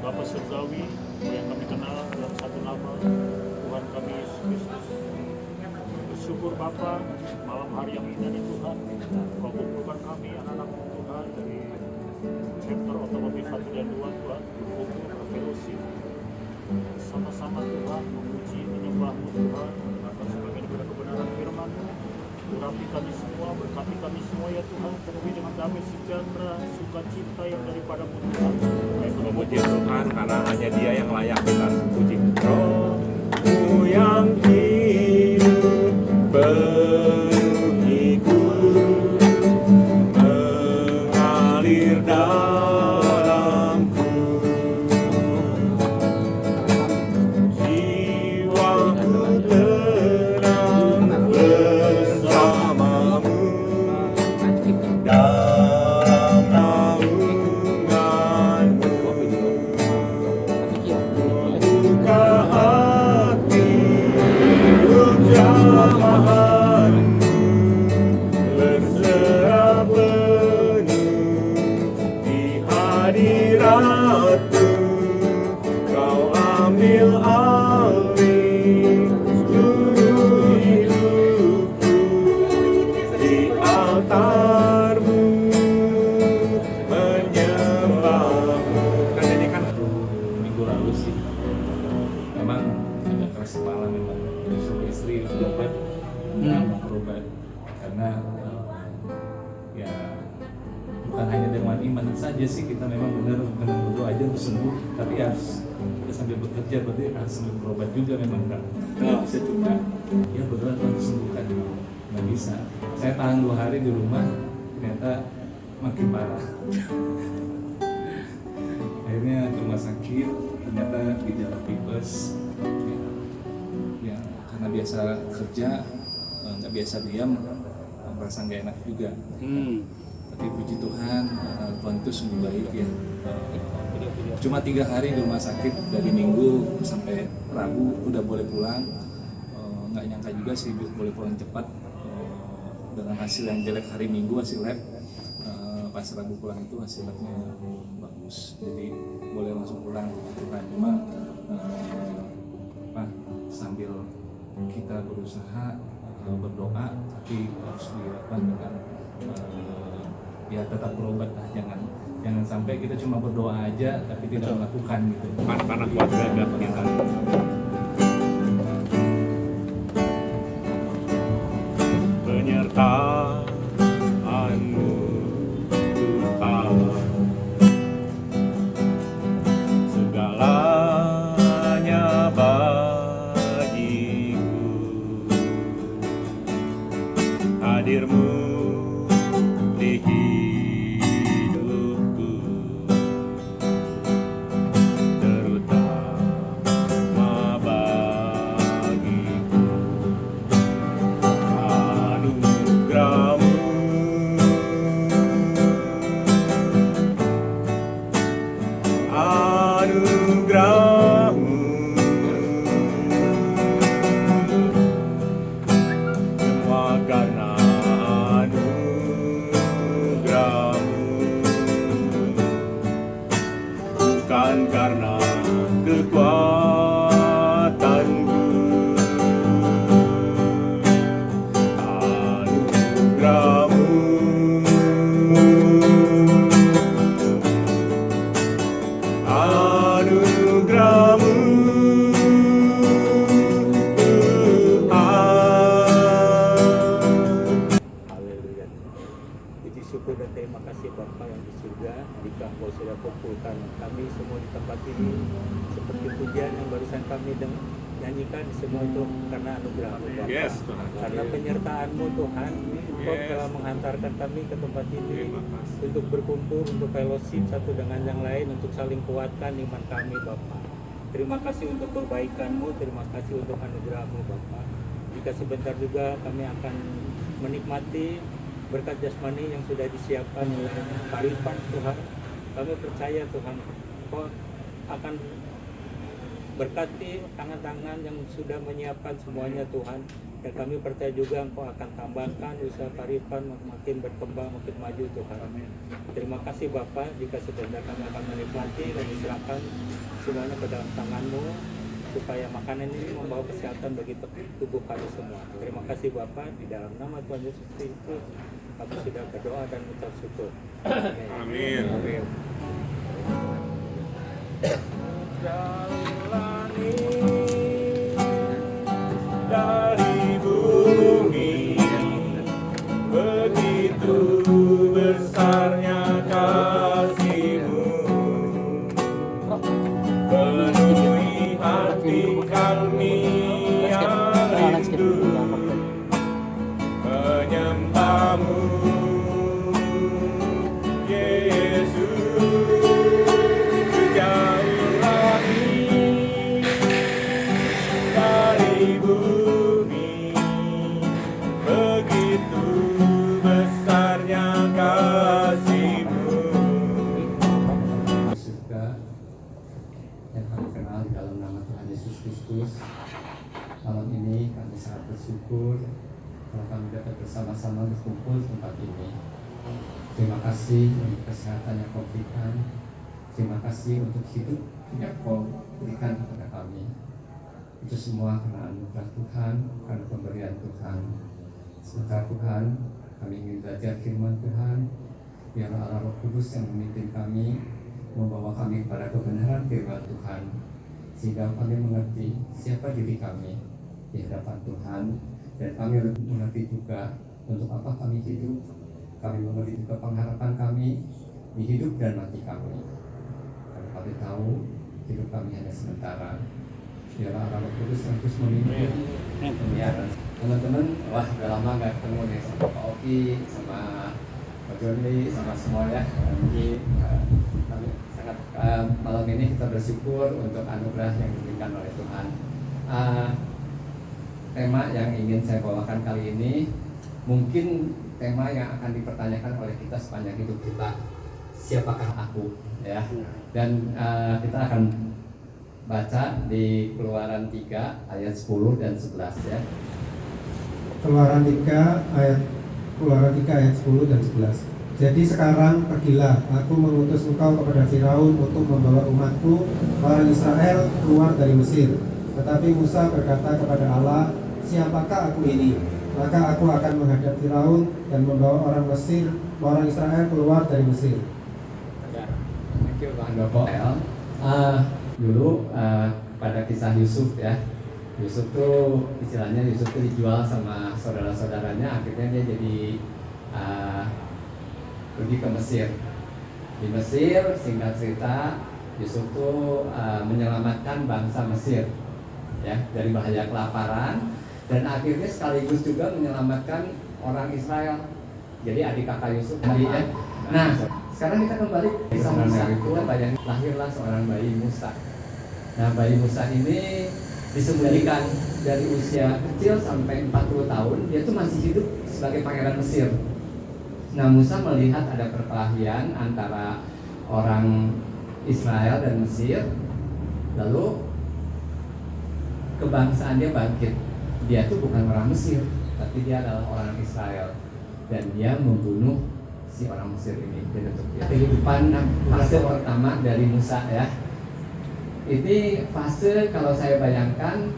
Bapa Surgawi yang kami kenal dalam satu nama Tuhan kami Yesus Kristus. Bersyukur Bapa malam hari yang indah ini Tuhan, Kau kumpulkan kami anak-anak Tuhan dari chapter otomotif 1 dan 2 Tuhan, berkumpul berfellowship sama-sama Tuhan, memuji menyembah-Mu Tuhan atas sebagian kebenaran firman-Mu. Urapi kami semua, berkati kami semua ya Tuhan, penuhi dengan damai sejahtera, sukacita yang daripada-Mu Tuhan. Memuji Tuhan karena hanya Dia yang layak kita puji. Roh-Mu yang hidup penuhiku, mengalir dalamku, jiwaku tenang bersamamu dalam naunganmu. Buka hati untuk jamahanmu, berserah penuh di hadirat-Mu. Kau ambil alih seluruh hidupku di altar-Mu, menyembah-Mu. Kan ini kan minggu lalu sih memang agak keras kepala, memang suami istri berobat berobat karena ya bukan hanya dengan iman saja sih, kita memang benar bukan berdoa aja untuk sembuh, tapi harus kita sambil bekerja, berarti harus sambil berobat juga. Memang nggak bisa juga ya berdoa untuk sembuhkan, nggak bisa. Saya tahan 2 hari di rumah, ternyata makin parah. Akhirnya ke rumah sakit, ternyata gejala tipes ya karena biasa kerja nggak biasa diam, merasa nggak enak juga. Tapi puji Tuhan, Tuhan itu sungguh baik ya. Cuma 3 hari di rumah sakit, dari Minggu sampai Rabu udah boleh pulang. Nggak nyangka juga sih boleh pulang cepat, dengan hasil yang jelek hari Minggu, hasil lab. Pas Rabu pulang itu hasil labnya bagus, jadi boleh langsung pulang Tuhan. Cuma sambil kita berusaha berdoa, tapi harus dilakukan dengan ya tetap berobat lah, jangan sampai kita cuma berdoa aja tapi tidak melakukan gitu. Karena keluarga kita. Penyertaan-Mu Tuhan, segalanya bagiku. Hadir-Mu di hidupku, terutama bagiku. Anugerah-Mu, anugerah-Mu, semua karena anugerah-Mu, bukan karena kekuatanku. Anugerah-Mu, anugerah-Mu, Tuhan. Haleluya. Puji syukur dan terima kasih Bapa yang di surga, jika Engkau sudah kumpulkan kami semua di tempat ini, seperti pujian yang barusan kami nyanyikan, semua itu karena anugerah-Mu Bapa. Yes, Tuhan. Karena penyertaan-Mu Tuhan, Engkau Yes. telah menghantarkan kami ke tempat ini Terima kasih. untuk berkumpul, untuk fellowship satu dengan yang lain, untuk saling kuatkan iman kami Bapa. Terima kasih untuk perbaikan-Mu, terima kasih untuk anugerah-Mu Bapa. Jika sebentar juga kami akan menikmati berkat jasmani yang sudah disiapkan oleh Pak Irfan Tuhan, kami percaya Tuhan Kau akan Berkati tangan-tangan yang sudah menyiapkan semuanya Tuhan. Dan kami percaya juga Engkau akan tambahkan usaha Paripan makin berkembang, makin maju Tuhan. Terima kasih Bapak, jika sebentar kami akan menikmati dan diserahkan semuanya ke dalam tangan-Mu, supaya makanan ini membawa kesehatan bagi tubuh kami semua. Terima kasih Bapak, di dalam nama Tuhan Yesus Kristus kami sudah berdoa dan mengucap syukur. Amin. Amin. Jalani dari bumi, begitu besarnya kasih-Mu, penuhi hati kami yang rindu menyembah-Mu, Yesus. Sejauh langit dari bumi, begitu besarnya kasih-Mu. Surga yang kami kenal di dalam nama Tuhan Yesus Kristus, malam ini kami sangat bersyukur kalau kami dapat bersama-sama berkumpul di tempat ini. Terima kasih untuk kesehatan yang Kau berikan. Terima kasih untuk hidup yang Kau berikan kepada kami. Itu semua karena anugerah Tuhan, karena pemberian Tuhan. Sebentar Tuhan, kami ingin belajar firman Tuhan. Biarlah Allah Roh Kudus yang memimpin kami, membawa kami kepada kebenaran firman Tuhan, sehingga kami mengerti siapa diri kami di hadapan Tuhan, dan kami mengerti juga untuk apa kami hidup. Kami mengerti juga pengharapan kami di hidup dan mati kami. Karena kami tahu hidup kami hanya sementara. Biarlah Allah Roh Kudus yang terus memimpin. Ya, teman-teman, wah udah lama nggak ketemu nih sama Pak Oki, sama Pak Joni, sama semuanya. Jadi kami sangat malam ini kita bersyukur untuk anugerah yang diberikan oleh Tuhan. Tema yang ingin saya bawakan kali ini mungkin tema yang akan dipertanyakan oleh kita sepanjang hidup kita. Siapakah aku? Ya. Dan kita akan baca di Keluaran 3 ayat 10 dan 11 ya. Keluaran 3 ayat 10 dan 11. Jadi sekarang pergilah, aku mengutus engkau kepada Firaun untuk membawa umatku orang Israel keluar dari Mesir. Tetapi Musa berkata kepada Allah, siapakah aku ini? Maka aku akan menghadap Firaun dan membawa orang Israel keluar dari Mesir. Thank you Bang Doko. Dulu pada kisah Yusuf ya. Yusuf tuh istilahnya Yusuf tuh dijual sama saudara-saudaranya, akhirnya dia jadi pergi ke Mesir. Di Mesir, singkat cerita, Yusuf tuh menyelamatkan bangsa Mesir ya dari bahaya kelaparan, dan akhirnya sekaligus juga menyelamatkan orang Israel. Jadi adik kakak Yusuf tadi ya. Nah, sekarang kita kembali kisah Musa. Kita bayangin lahirlah seorang bayi Musa. Nah, bayi Musa ini disembunyikan dari usia kecil sampai 40 tahun, dia tuh masih hidup sebagai pangeran Mesir. Nah, Musa melihat ada perkelahian antara orang Israel dan Mesir, lalu kebangsaan dia bangkit. Dia tuh bukan orang Mesir, tapi dia adalah orang Israel, dan dia membunuh si orang Mesir ini. Kehidupan fase pertama dari Musa ya. Ini fase, kalau saya bayangkan,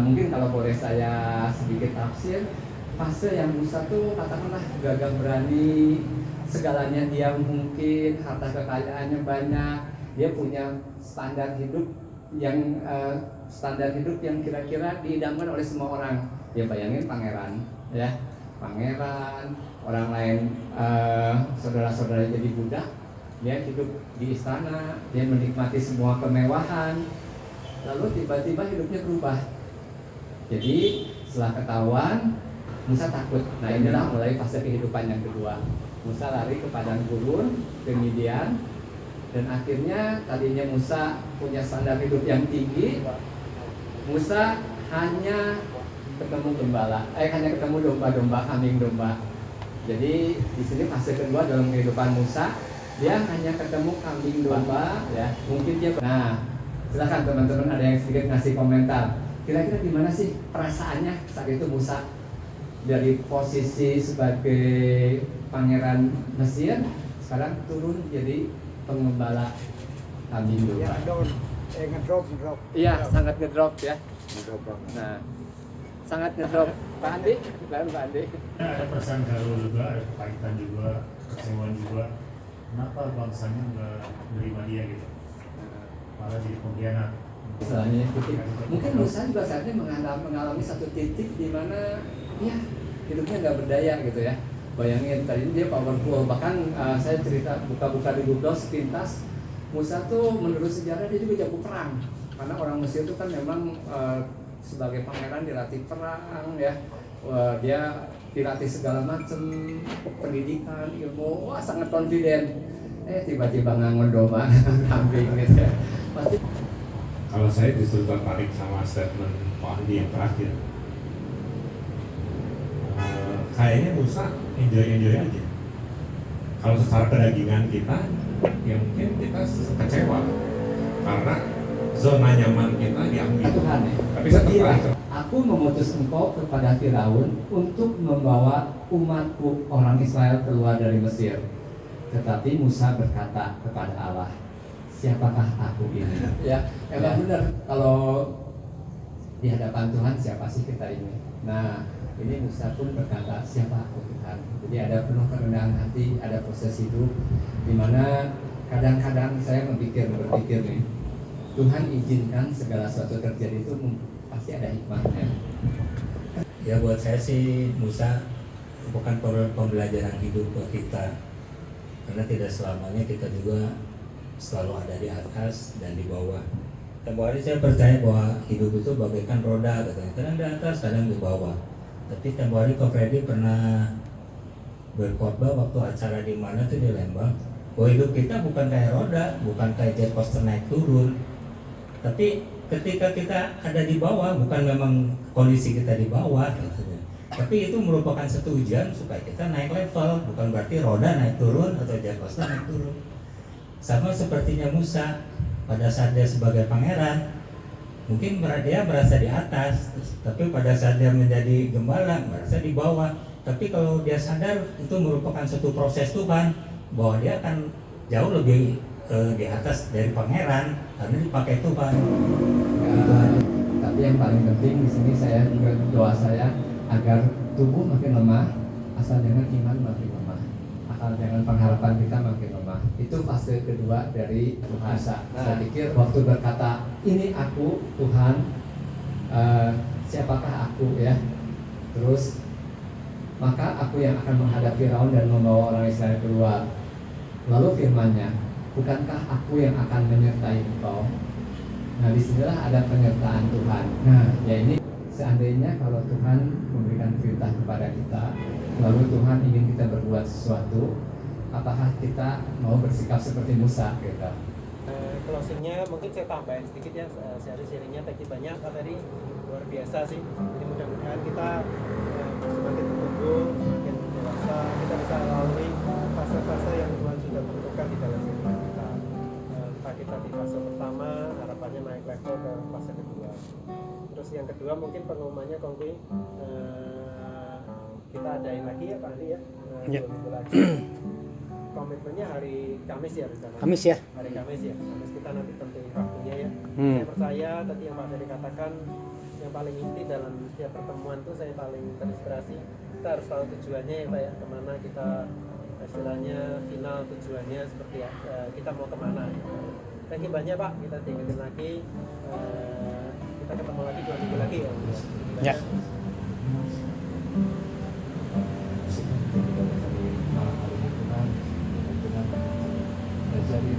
mungkin kalau boleh saya sedikit tafsir, fase yang Musa tuh katakanlah gagah berani, segalanya dia mungkin, harta kekayaannya banyak, dia punya standar hidup yang kira-kira diidamkan oleh semua orang. Ya bayangin pangeran, ya pangeran, orang lain saudara-saudara jadi budak, dia hidup di istana, dia menikmati semua kemewahan, lalu tiba-tiba hidupnya berubah. Jadi setelah ketahuan, Musa takut. Nah inilah mulai fase kehidupan yang kedua. Musa lari ke padang gurun, ke Midian, dan akhirnya tadinya Musa punya standar hidup yang tinggi. Musa hanya ketemu domba-domba, kambing domba. Jadi di sini fase kedua dalam kehidupan Musa, dia hanya ketemu kambing domba, ya. Mungkin dia. Nah, Silahkan teman-teman, ada yang sedikit ngasih komentar. Kira-kira gimana sih perasaannya saat itu Musa dari posisi sebagai pangeran Mesir sekarang turun jadi pengembala kambing domba. Ngedrop. Iya, sangat ngedrop ya. Nah, sangat ngedrop. Pak Andi, baru Pak Andi. Ada perasaan galau juga, ada kepahitan juga, kecewaan juga. Kenapa bangsanya nggak menerima dia gitu? Malah jadi pengkhianat. Misalnya mungkin Musa juga saatnya mengalami satu titik di mana ya hidupnya nggak berdaya gitu ya. Bayangin tadi dia powerful, bahkan saya cerita buka-buka di Google sepintas, Musa tuh menurut sejarah dia juga jago perang, karena orang Mesir itu kan memang sebagai pangeran dilatih perang ya, dia dilatih segala macam pendidikan, ilmu, wah sangat confident. Tiba-tiba ngangon domba, kambing gitu ya. Pasti. Kalau saya justru tertarik sama statement Pak Andi yang terakhir. Kayaknya Musa enjoy aja. Kalau secara kedagingan kita, ya mungkin kita kecewa karena zona nyaman kita diambil. Tuhan ya. Tapi setelah Aku memutus engkau kepada Firaun untuk membawa umatku orang Israel keluar dari Mesir. Tetapi Musa berkata kepada Allah, siapakah aku ini? Ya, emang benar. Kalau di hadapan Tuhan siapa sih kita ini? Nah, ini Musa pun berkata, siapa aku Tuhan? Jadi ada penuh kerendahan hati, ada proses hidup, di mana kadang-kadang saya berpikir nih, Tuhan izinkan segala sesuatu terjadi itu pasti ada hikmahnya. Ya buat saya sih Musa bukan pembelajaran hidup buat kita, karena tidak selamanya kita juga selalu ada di atas dan di bawah. Tempo hari saya percaya bahwa hidup itu bagaikan roda, katanya kadang di atas, kadang di bawah. Tapi tempo hari Ko Freddy pernah berkhotbah waktu acara di mana tuh di Lembang, bahwa hidup kita bukan kayak roda, bukan kayak jet coaster naik turun. Tapi ketika kita ada di bawah, bukan memang kondisi kita di bawah, katanya. Tapi itu merupakan satu ujian supaya kita naik level, bukan berarti roda naik turun atau jet coaster naik turun. Sama sepertinya Musa, pada saat dia sebagai pangeran, mungkin dia merasa di atas, tapi pada saat dia menjadi gembala, merasa di bawah. Tapi kalau dia sadar itu merupakan satu proses Tuhan, bahwa dia akan jauh lebih di atas dari pangeran karena dipakai Tuhan. Gitu aja. Tapi yang paling penting di sini saya juga doa saya agar tubuh makin lemah, asal jangan iman makin lemah, asal jangan pengharapan kita makin lemah. Itu fase kedua dari Tuhan. Saya pikir waktu berkata ini aku Tuhan, siapakah aku ya? Terus maka aku yang akan menghadap Firaun dan membawa orang Israel keluar. Lalu firman-Nya, bukankah aku yang akan menyertai engkau? Nah disinilah ada penyertaan Tuhan. Nah ya ini seandainya kalau Tuhan memberikan perintah kepada kita, lalu Tuhan ingin kita berbuat sesuatu, apakah kita mau bersikap seperti Musa gitu? Closingnya mungkin saya tambahin sedikit ya, sharing-sharingnya tadi banyak tadi luar biasa sih. Jadi mudah-mudahan kita semakin bertumbuh, semakin dewasa, kita bisa lalui fase-fase yang Tuhan sudah tentukan di dalam kehidupan kita. Entah kita di fase pertama, harapannya naik level ke fase kedua. Terus yang kedua mungkin pengumumannya Kongkui, kita adain lagi ya Pak Andi ya, 2 minggu lagi. Komitmennya hari Kamis ya rencana. Kamis ya. Hari Kamis ya. Kamis kita nanti tentuin waktunya ya. Saya percaya tadi yang Pak Ferry katakan, yang paling inti dalam setiap pertemuan itu saya paling terinspirasi. Kita harus tahu tujuannya ya Pak ya, kemana kita istilahnya final tujuannya seperti ya, kita mau kemana. Thank you banyak Pak, kita diingetin lagi. Kita ketemu lagi 2 minggu lagi ya. Ya. Jadi